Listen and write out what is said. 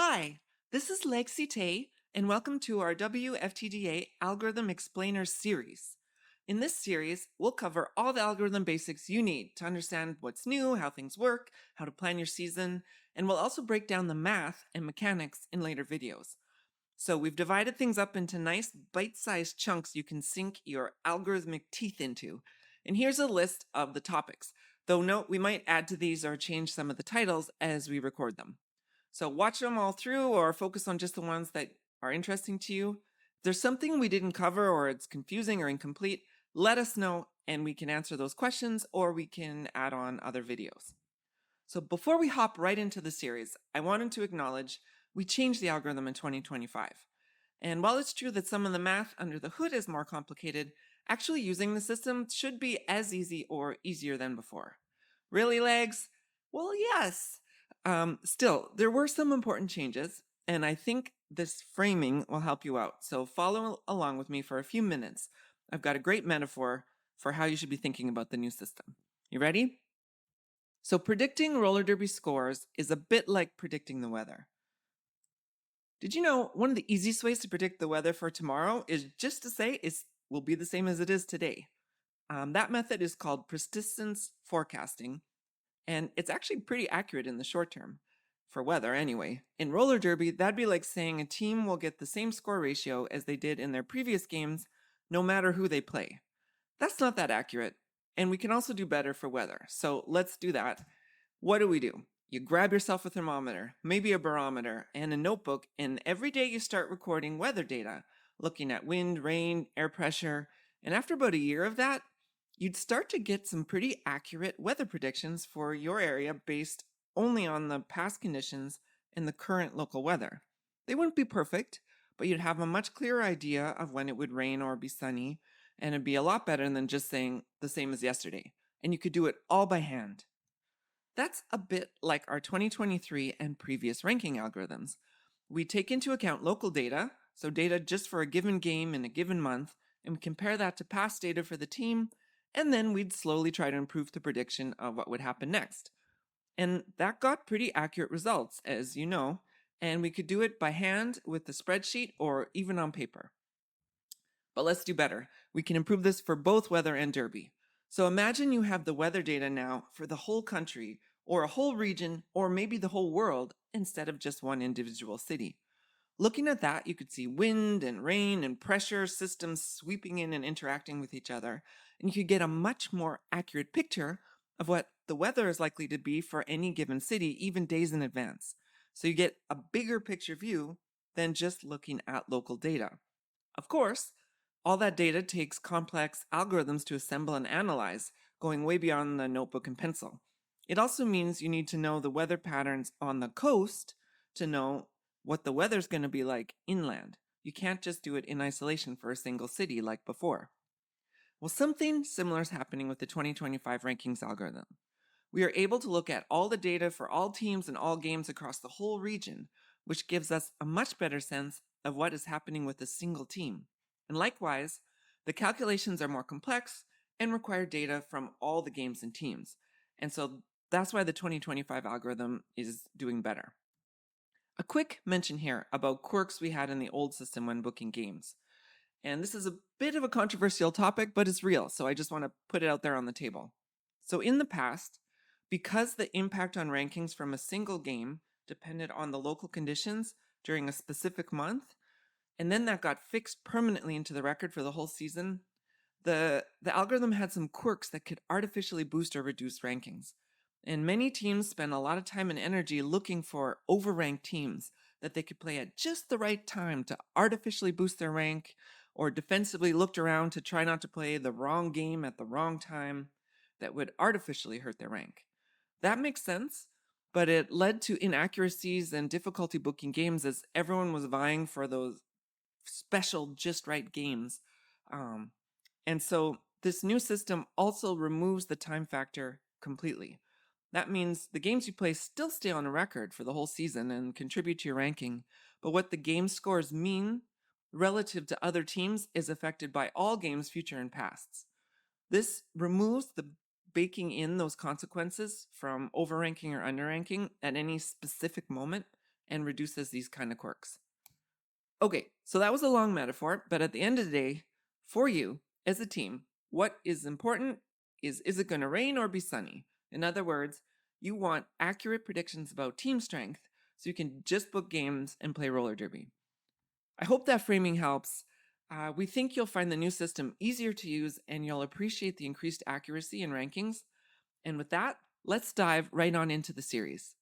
Hi, this is Lexi Tay, and welcome to our WFTDA Algorithm Explainer series. In this series, we'll cover all the algorithm basics you need to understand what's new, how things work, how to plan your season, and we'll also break down the math and mechanics in later videos. So we've divided things up into nice bite-sized chunks you can sink your algorithmic teeth into. And here's a list of the topics. Though note, we might add to these or change some of the titles as we record them. So watch them all through or focus on just the ones that are interesting to you. If there's something we didn't cover or it's confusing or incomplete, let us know and we can answer those questions or we can add on other videos. So before we hop right into the series, I wanted to acknowledge we changed the algorithm in 2025. And while it's true that some of the math under the hood is more complicated, actually using the system should be as easy or easier than before. Really, Legs? Well, yes. Still, there were some important changes, and I think this framing will help you out. So follow along with me for a few minutes. I've got a great metaphor for how you should be thinking about the new system. You ready? So predicting roller derby scores is a bit like predicting the weather. Did you know one of the easiest ways to predict the weather for tomorrow is just to say it will be the same as it is today? That method is called persistence forecasting, and it's actually pretty accurate in the short term, for weather anyway. In roller derby, that'd be like saying a team will get the same score ratio as they did in their previous games, no matter who they play. That's not that accurate, and we can also do better for weather. So let's do that. What do? You grab yourself a thermometer, maybe a barometer, and a notebook, and every day you start recording weather data, looking at wind, rain, air pressure, and after about a year of that, you'd start to get some pretty accurate weather predictions for your area based only on the past conditions and the current local weather. They wouldn't be perfect, but you'd have a much clearer idea of when it would rain or be sunny, and it'd be a lot better than just saying the same as yesterday. And you could do it all by hand. That's a bit like our 2023 and previous ranking algorithms. We take into account local data, so data just for a given game in a given month, and we compare that to past data for the team, and then we'd slowly try to improve the prediction of what would happen next. And that got pretty accurate results, as you know, and we could do it by hand with the spreadsheet or even on paper. But let's do better. We can improve this for both weather and derby. So imagine you have the weather data now for the whole country, or a whole region, or maybe the whole world, instead of just one individual city. Looking at that, you could see wind and rain and pressure systems sweeping in and interacting with each other, and you could get a much more accurate picture of what the weather is likely to be for any given city, even days in advance. So you get a bigger picture view than just looking at local data. Of course, all that data takes complex algorithms to assemble and analyze, going way beyond the notebook and pencil. It also means you need to know the weather patterns on the coast to know what the weather's going to be like inland. You can't just do it in isolation for a single city like before. Well, something similar is happening with the 2025 rankings algorithm. We are able to look at all the data for all teams and all games across the whole region, which gives us a much better sense of what is happening with a single team. And likewise, the calculations are more complex and require data from all the games and teams. And so that's why the 2025 algorithm is doing better. A quick mention here about quirks we had in the old system when booking games. And this is a bit of a controversial topic, but it's real, so I just want to put it out there on the table. So in the past, because the impact on rankings from a single game depended on the local conditions during a specific month, and then that got fixed permanently into the record for the whole season, the algorithm had some quirks that could artificially boost or reduce rankings. And many teams spend a lot of time and energy looking for overranked teams that they could play at just the right time to artificially boost their rank, or defensively looked around to try not to play the wrong game at the wrong time that would artificially hurt their rank. That makes sense, but it led to inaccuracies and difficulty booking games as everyone was vying for those special just right games. And so this new system also removes the time factor completely. That means the games you play still stay on a record for the whole season and contribute to your ranking, but what the game scores mean relative to other teams is affected by all games, future and pasts. This removes the baking in those consequences from overranking or underranking at any specific moment and reduces these kind of quirks. Okay, so that was a long metaphor, but at the end of the day, for you as a team, what is important is it going to rain or be sunny? In other words, you want accurate predictions about team strength so you can just book games and play roller derby. I hope that framing helps. We think you'll find the new system easier to use and you'll appreciate the increased accuracy in rankings. And with that, let's dive right on into the series.